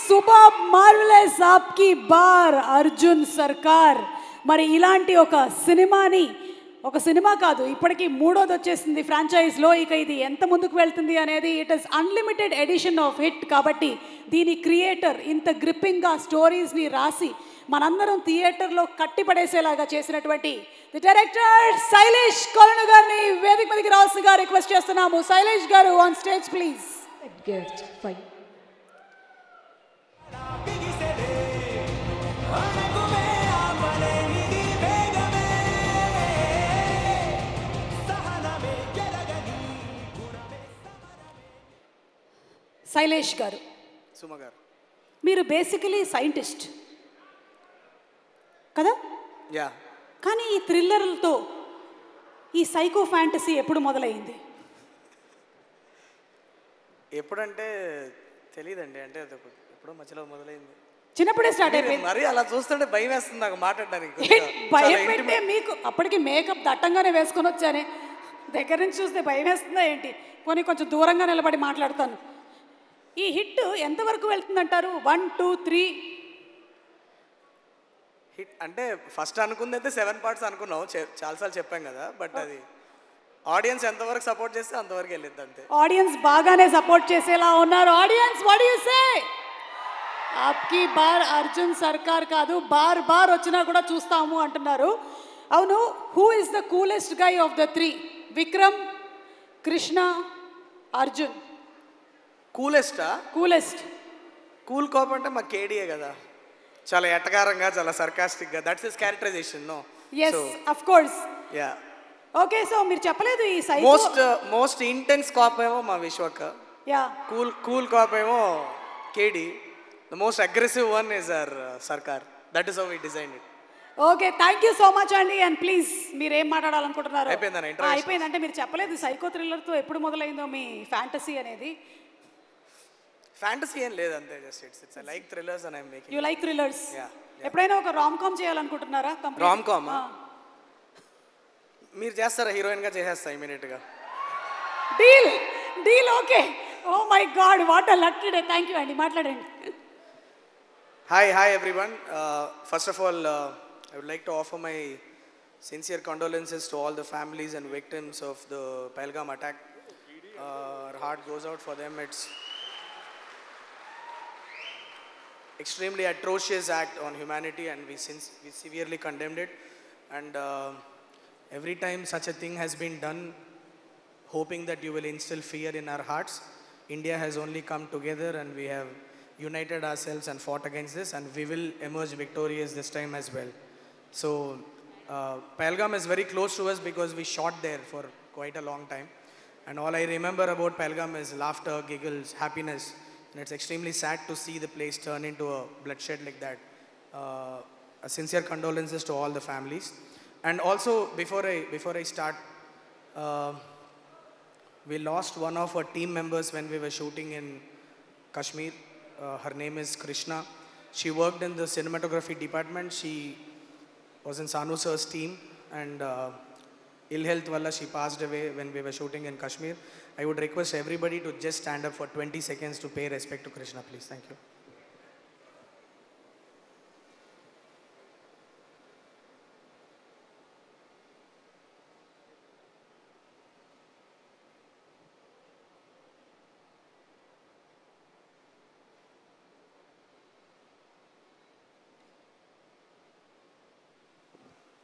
Super marvellous ఆప్కి బార్ అర్జున్ సర్కార్. మరి ఇలాంటి ఒక సినిమా కాదు, ఇప్పటికీ మూడోది వచ్చేసింది ఫ్రాంచైజ్లో. ఇక ఇది ఎంత ముందుకు వెళ్తుంది అనేది it is unlimited edition of hit. కాబట్టి దీని క్రియేటర్ ఇంత గ్రిప్పింగ్గా స్టోరీస్ని రాసి మనందరం థియేటర్లో కట్టిపడేసేలాగా చేసినటువంటి ది డైరెక్టర్ శైలేష్ కొలను గారిని వేదిక మీదకి రావాల్సిందిగా రిక్వెస్ట్ చేస్తున్నాము. శైలేష్ గారు ఆన్ స్టేజ్ ప్లీజ్. శైలేష్ గారు, సుమ గారు, మీరు బేసికలీ సైంటిస్ట్ కదా? యా. కానీ ఈ థ్రిల్లర్లతో ఈ సైకో ఫ్యాంటసీ ఎప్పుడు మొదలైంది? ఎప్పుడంటే తెలియదండి, అంటే అది ఎప్పుడో మధ్యలో మొదలైంది. చిన్నప్పుడే స్టార్ట్ అయిపోయింది. మరి అలా చూస్తుంటే భయం వేస్తుంది నాకు మాట్లాడడానికి. భయం పెట్టే మీకు అప్పటికి మేకప్ దట్టంగానే వేసుకొని వచ్చానే, దగ్గర నుంచి చూస్తే భయం వేస్తుందా ఏంటి? పోనీ కొంచెం దూరంగా నిలబడి మాట్లాడతాను. ఈ హిట్ ఎంతవరకు వెళ్తుందంటారు? 1, 2, 3 హిట్ అంటే ఫస్ట్ అనుకుంది అయితే 7 పార్ట్స్ అనుకున్నాం, చాలాసార్లు చెప్పాం కదా. బట్ అది ఆడియన్స్ ఎంతవరకు సపోర్ట్ చేస్తే అంతవరకు వెళ్ళిద్ది అంతే. ఆడియన్స్ బాగానే సపోర్ట్ చేసేలా ఉన్నారు. Audience what do you say? ఆప్కి బార్ అర్జున్ సర్కార్ కాదు, బార్ వచ్చినా కూడా చూస్తాము అంటున్నారు. అవును, who is the coolest guy of the 3? Vikram, Krishna, Arjun. Coolest cool cop అంటే మా కేడీఏ కదా, చాలా ఎటకారంగా, చాలా సర్కాస్టిక్గా. That's his characterization. No, yes of course. Yeah. Okay, so మీరు చెప్పలేదు ఈ సైకో మోస్ట్ ఇంటెన్స్ కాప్ ఏమో మా విశ్వక్. యా. కూల్ కాప్ ఏమో KD. The most aggressive one is our Sarkar. That is how we design it. Okay, thank you so much అండి. And please మీరు ఏం మాట్లాడాలనుకుంటున్నారు? అయిపోయిందంటే మీరు చెప్పలేదు సైకో థ్రిల్లర్తో ఎప్పుడు మొదలైందో మీ ఫ్యాంటసీ అనేది. ఫ్యాంటసీ ఏం లేదు, అంతే. Just it's I like thrillers and I am making. You like thrillers? ఎప్పుడైనా ఒక రామ్ కామ్ చేయాలనుకుంటున్నారా? రామ్ కామ్ మీరు చేస్తారా? హీరోయిన్ గా చేసేస్తా ఇమిడియట్ గా. Deal okay. Oh my God, what a lucky day. Thank you అండి, మాట్లాడండి. Hi everyone. First of all I would like to offer my sincere condolences to all the families and victims of the Pahalgam attack. Our heart goes out for them. It's extremely atrocious act on humanity and we severely condemned it. And every time such a thing has been done, hoping that you will instill fear in our hearts, India has only come together and we have united ourselves and fought against this, and we will emerge victorious this time as well. So Pahalgam is very close to us because we shot there for quite a long time, and all I remember about Pahalgam is laughter, giggles, happiness, and it's extremely sad to see the place turn into a bloodshed like that. A sincere condolences to all the families. And also before I start, we lost one of our team members when we were shooting in Kashmir. Her name is Krishna. She worked in the cinematography department. She was in Sanu sir's team, and ill health valla she passed away when we were shooting in Kashmir. I would request everybody to just stand up for 20 seconds to pay respect to Krishna, please. Thank you.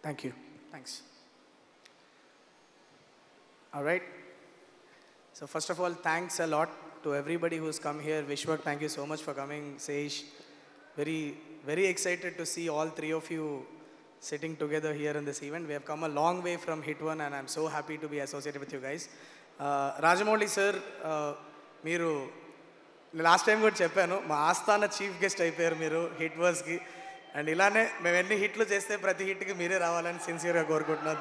Thank you. Thanks. All right. So first of all, thanks a lot to everybody who's come here. Vishwak, thank you so much for coming. Seish, very excited to see all three of you sitting together here in this event. We have come a long way from Hit 1 and I'm so happy to be associated with you guys. Rajamouli sir, మీరు last time కూడా చెప్పాను, మా ఆస్థాన chief guest అయిపోయారు మీరు hit వర్స్కి. And ఇలానే మేము ఎన్ని హిట్లు చేస్తే ప్రతి హిట్కి మీరే రావాలని సిన్సియర్గా కోరుకుంటున్నాను.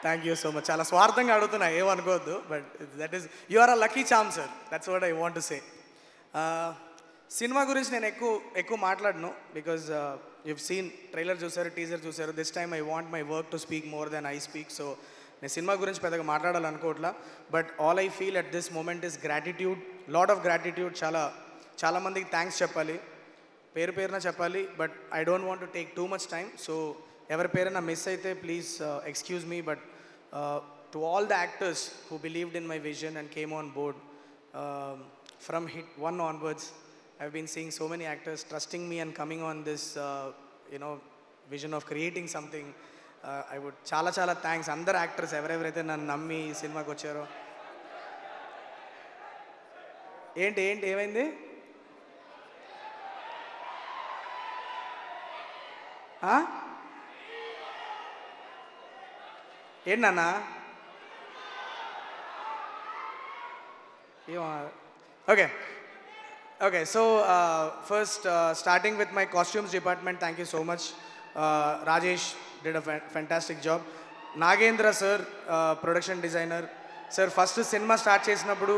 Thank you so much. చాలా స్వార్థంగా అడుగుతున్నా, ఏమనుకోవద్దు. But that is you are a lucky charm sir. That's what I want to say. Cinema గురించి నేను ఎక్కువ మాట్లాడను బికాజ్ you've seen ట్రైలర్ చూసారు, టీజర్ చూసారు. This time I want my work to speak more then I speak. So నేను cinema గురించి పెద్దగా మాట్లాడాలనుకోవట్లా. But all I feel at this moment is gratitude, lot of gratitude. చాలా చాలామందికి thanks చెప్పాలి, పేరు పేరున చెప్పాలి, but I don't want to take too much time. So ఎవరి పేరైనా మిస్ అయితే please excuse me. But to all the actors who believed in my vision and came on board from Hit 1 onwards, I've been seeing so many actors trusting me and coming on this vision of creating something. I would చాలా thanks అందరు actors ఎవరెవరైతే నన్ను నమ్మి ఈ సినిమాకి వచ్చారో. ఏంటి ఏమైంది? ఏంటి నాన్న? Okay, so first starting with my costumes department, thank you so much. Rajesh did a fantastic job. Nagendra sir, production designer. Sir, first cinema start chesinappudu,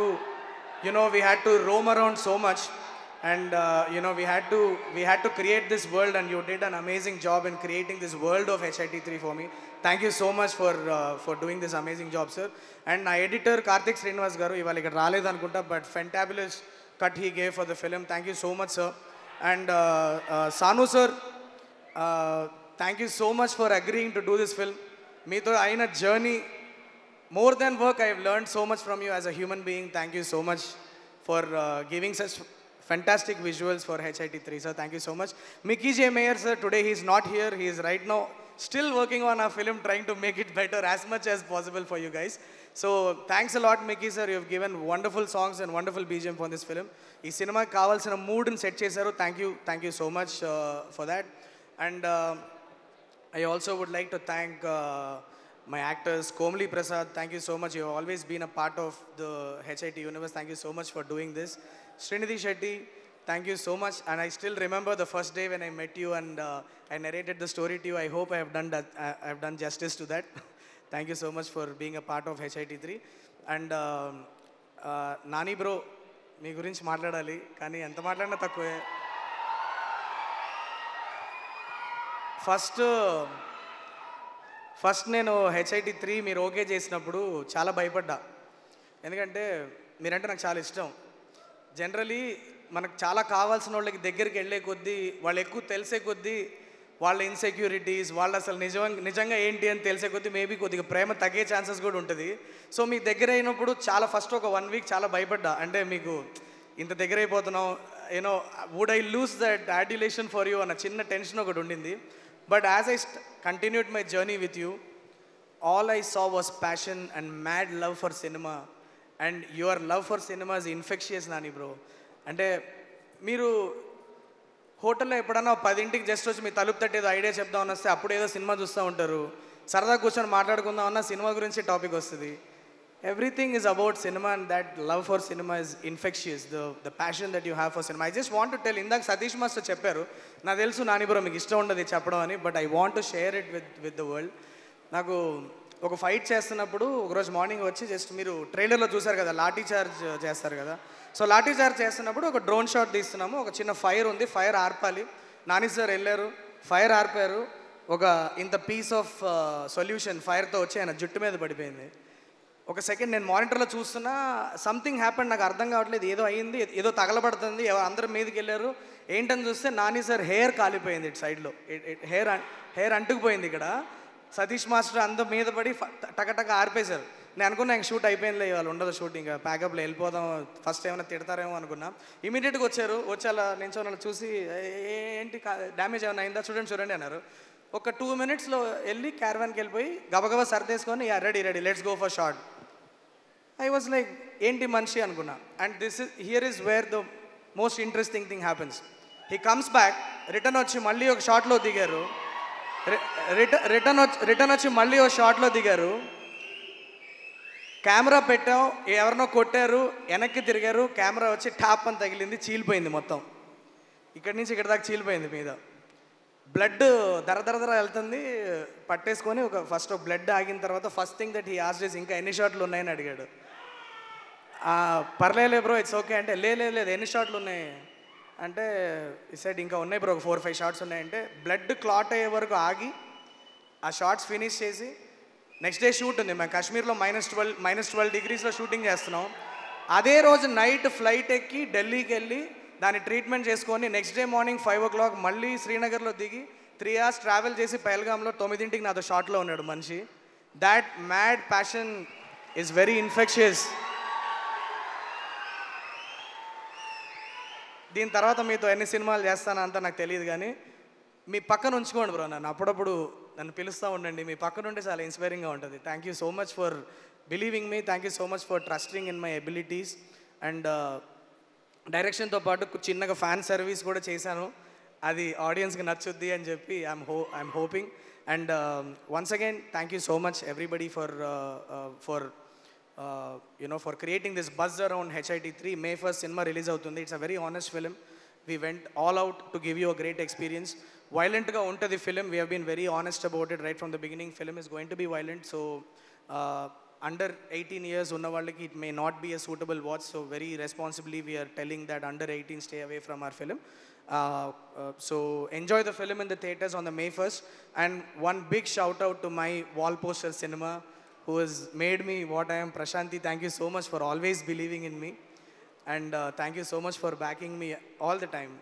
we had to roam around so much, and we had to create this world, and you did an amazing job in creating this world of HIT3 for me. Thank you so much for doing this amazing job, sir. And my editor Karthik Srinivas garu ivala ikkada raaledu anukunta, but fantabulous cut he gave for the film. Thank you so much, sir. And Sanu sir, thank you so much for agreeing to do this film. Meeto aina journey, more than work, I have learned so much from you as a human being. Thank you so much for giving such fantastic visuals for HIT3, sir. Thank you so much. Mickey J. Mayer, sir, today he is not here. He is right now still working on our film, trying to make it better as much as possible for you guys. So thanks a lot, Mickey sir. You have given wonderful songs and wonderful BGM for this film. Ee cinema kavalsina mood ni set chesaru. Thank you so much for that. And I also would like to thank my actors, Komali Prasad. Thank you so much. You have always been a part of the HIT universe. Thank you so much for doing this. Srinidhi Shetty, thank you so much. And I still remember the first day when I met you and I narrated the story to you. I hope I have done justice to that. Thank you so much for being a part of HIT3. And Nani bro, మీ గురించి మాట్లాడాలి కానీ ఎంత మాట్లాడినా తక్కువే. First నేను HIT3 మీరు okay చేసినప్పుడు చాలా భయపడ్డా, ఎందుకంటే మీరంటే నాకు చాలా ఇష్టం. జనరలీ మనకు చాలా కావాల్సిన వాళ్ళకి దగ్గరికి వెళ్ళే కొద్దీ, వాళ్ళు ఎక్కువ తెలిసే కొద్దీ, వాళ్ళ ఇన్సెక్యూరిటీస్, వాళ్ళు అసలు నిజంగా ఏంటి అని తెలిసే కొద్దీ మేబీ కొద్దిగా ప్రేమ తగ్గే ఛాన్సెస్ కూడా ఉంటుంది. సో మీ దగ్గర అయినప్పుడు చాలా ఫస్ట్ ఒక 1 వీక్ చాలా భయపడ్డా, అంటే మీకు ఇంత దగ్గర అయిపోతున్నాం, would I lose that adulation for you అన్న చిన్న టెన్షన్ ఒకటి ఉండింది. But as I continued my journey with you, all I saw was passion and mad love for cinema. And your love for cinema is infectious Nani bro. అంటే మీరు హోటల్లో ఎప్పుడన్నా 10ంటికి just వచ్చి మీ తలుపు తట్టి ఏదో ఐడియా చెప్దామని వస్తే అప్పుడు ఏదో సినిమా చూస్తూ ఉంటారు, సరదా కూర్చొని మాట్లాడుకుందామన్నా సినిమా గురించి టాపిక్ వస్తుంది. Everything is about cinema and that love for cinema is infectious, the passion that you have for cinema. I just want to tell, ఇందాక సతీష్ మాస్టర్ చెప్పారు, నాకు తెలుసు నాని బ్రో మీకు ఇష్టం ఉండదు చెప్పడం అని, but I want to share it with the world. నాకు ఒక ఫైట్ చేస్తున్నప్పుడు ఒకరోజు మార్నింగ్ వచ్చి, జస్ట్ మీరు ట్రైలర్లో చూసారు కదా లాఠీ చార్జ్ చేస్తారు కదా, సో లాఠీ చార్జ్ చేస్తున్నప్పుడు ఒక డ్రోన్ షాట్ తీస్తున్నాము, ఒక చిన్న ఫైర్ ఉంది, ఫైర్ ఆర్పాలి. నాని సార్ వెళ్ళారు, ఫైర్ ఆర్పారు, ఒక ఇంత పీస్ ఆఫ్ సొల్యూషన్ ఫైర్తో వచ్చి ఆయన జుట్టు మీద పడిపోయింది. ఒక సెకండ్ నేను మానిటర్లో చూస్తున్నా, సంథింగ్ హ్యాపెండ్, నాకు అర్థం కావట్లేదు, ఏదో అయ్యింది, ఏదో తగలబడుతుంది, అందరూ మీదకి వెళ్ళారు, ఏంటని చూస్తే నాని సార్ హెయిర్ కాలిపోయింది, ఇటు సైడ్లో హెయిర్ అంటుకుపోయింది ఇక్కడ. సతీష్ మాస్టర్ అందరూ మీద పడి టకటక ఆర్పేశారు. నేను అనుకున్నా ఇంక షూట్ అయిపోయిందిలే, ఇవాళ ఉండదు షూట్, ఇంకా ప్యాకప్లో వెళ్ళిపోదాం, ఫస్ట్ ఏమైనా తిడతారేమో అనుకున్నా. ఇమీడియట్గా వచ్చారు, వచ్చి అలా నించోని చూసి ఏంటి డ్యామేజ్ ఏమైనా అయిందా చూడండి అన్నారు. ఒక 2 minutesలో వెళ్ళి క్యారవాన్కి వెళ్ళిపోయి గబగబా సర్దేసుకొని ready let's go for shot. I was like ఏంటి మనిషి అనుకున్నా. And here is where the most interesting thing happens. He comes back, return వచ్చి మళ్ళీ ఒక షాట్లో దిగారు, రిటర్న్ వచ్చి మళ్ళీ ఒక షాట్లో దిగారు, కెమెరా పెట్టాం, ఎవరినో కొట్టారు, వెనక్కి తిరిగారు, కెమెరా వచ్చి టాప్ అని తగిలింది, చీలిపోయింది మొత్తం, ఇక్కడి నుంచి ఇక్కడ దాకా చీలిపోయింది మీద. బ్లడ్ దర వెళ్తుంది, పట్టేసుకొని ఫస్ట్ బ్లడ్ ఆగిన తర్వాత first thing that he asked ఇంకా ఎన్ని షాట్లు ఉన్నాయని అడిగాడు. పర్లేలే బ్రో ఇట్స్ ఓకే అంటే, లేదు ఎన్ని షాట్లు ఉన్నాయి అంటే, ఈ సైడ్ ఇంకా ఉన్నాయి బ్రో, ఒక 4-5 షాట్స్ ఉన్నాయంటే, బ్లడ్ క్లాట్ అయ్యే వరకు ఆగి ఆ షాట్స్ ఫినిష్ చేసి నెక్స్ట్ డే షూట్ ఉంది. మేము కాశ్మీర్లో -12 degreesలో షూటింగ్ చేస్తున్నాం. అదే రోజు నైట్ ఫ్లైట్ ఎక్కి ఢిల్లీకి వెళ్ళి దాన్ని ట్రీట్మెంట్ చేసుకొని నెక్స్ట్ డే మార్నింగ్ 5 o'clock మళ్ళీ శ్రీనగర్లో దిగి 3 hours ట్రావెల్ చేసి పహల్గామ్లో 9ంటికి నాతో షాట్లో ఉన్నాడు మనిషి. That mad passion is very infectious. దీని తర్వాత మీతో ఎన్ని సినిమాలు చేస్తానో అంతా నాకు తెలియదు, కానీ మీ పక్కన ఉంచుకోండి బ్రో. నన్ను అప్పుడప్పుడు నన్ను పిలుస్తూ ఉండండి. మీ పక్కన ఉంటే చాలా ఇన్స్పైరింగ్గా ఉంటుంది. Thank you so much for believing me. Thank you so much for trusting in my abilities. And డైరెక్షన్తో పాటు చిన్నగా ఫ్యాన్ సర్వీస్ కూడా చేశాను. అది ఆడియన్స్కి నచ్చుద్ది అని చెప్పి I'm hoping. And once again thank you so much everybody for for creating this buzz around HIT3. May 1st cinema release అవుతుంది. It's a very honest film. We went all out to give you a great experience. Violent ga untadi film. We have been very honest about it right from the beginning. Film is going to be violent, so under 18 years unna vallaki it may not be a suitable watch, so very responsibly we are telling that under 18 stay away from our film. So enjoy the film in the theaters on the May 1st. And one big shout out to my wall poster cinema who has made me what I am. Prashanti, thank you so much for always believing in me. And thank you so much for backing me all the time.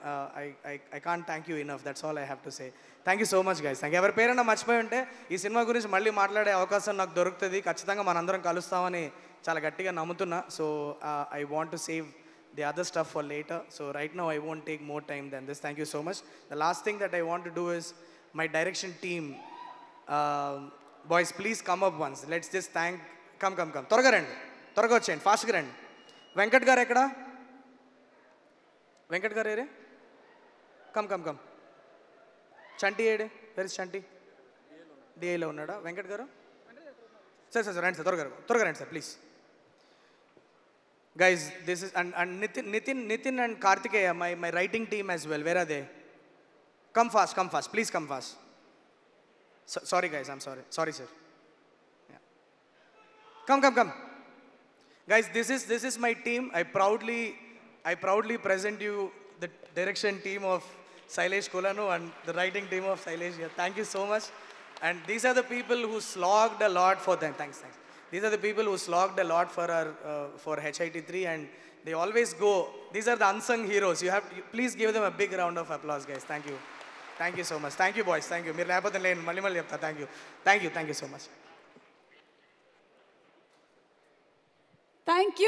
I can't thank you enough. That's all I have to say. Thank you so much, guys. Thank you. ఎవరి పేరైనా మర్చిపోయి ఉంటే ఈ cinema గురించి మళ్ళీ మాట్లాడే అవకాశం నాకు దొరుకుతుంది. ఖచ్చితంగా మనందరం కలుస్తామని చాలా గట్టిగా నమ్ముతున్నా. So I want to save the other stuff for later. So right now I won't take more time than this. Thank you so much. The last thing that I want to do is my direction team. Boys, please come up once. Let's just thank. Come. త్వరగా రండి, త్వరగా వచ్చేయండి, ఫాస్ట్గా రండి. వెంకట్ గారు ఎక్కడ? వెంకట్ గారు ఏరే? కమ్. చంటి ఏడే? వెర్ ఇస్ చంటి? డిఐలో ఉన్నాడా వెంకట్ గారు? సార్ రండి సార్, త్వరగా రండి sir please. Guys, this is and Nitin and Kartikeya, my writing team as well. Where are they? Come fast. Please come fast. Sorry guys, I'm sorry. Sorry sir. Yeah. Come. Guys, this is my team. I proudly present you the direction team of Sailesh Kolanu and the writing team of Sailesh. Yeah, thank you so much. And these are the people who slogged a lot for them. Thanks. These are the people who slogged a lot for our for HIT3, and they always go. These are the unsung heroes. Please give them a big round of applause, guys. Thank you so much. Thank you, boys. Thank you. Meer lepothe lane malli chepta. Thank you so much. Thank you.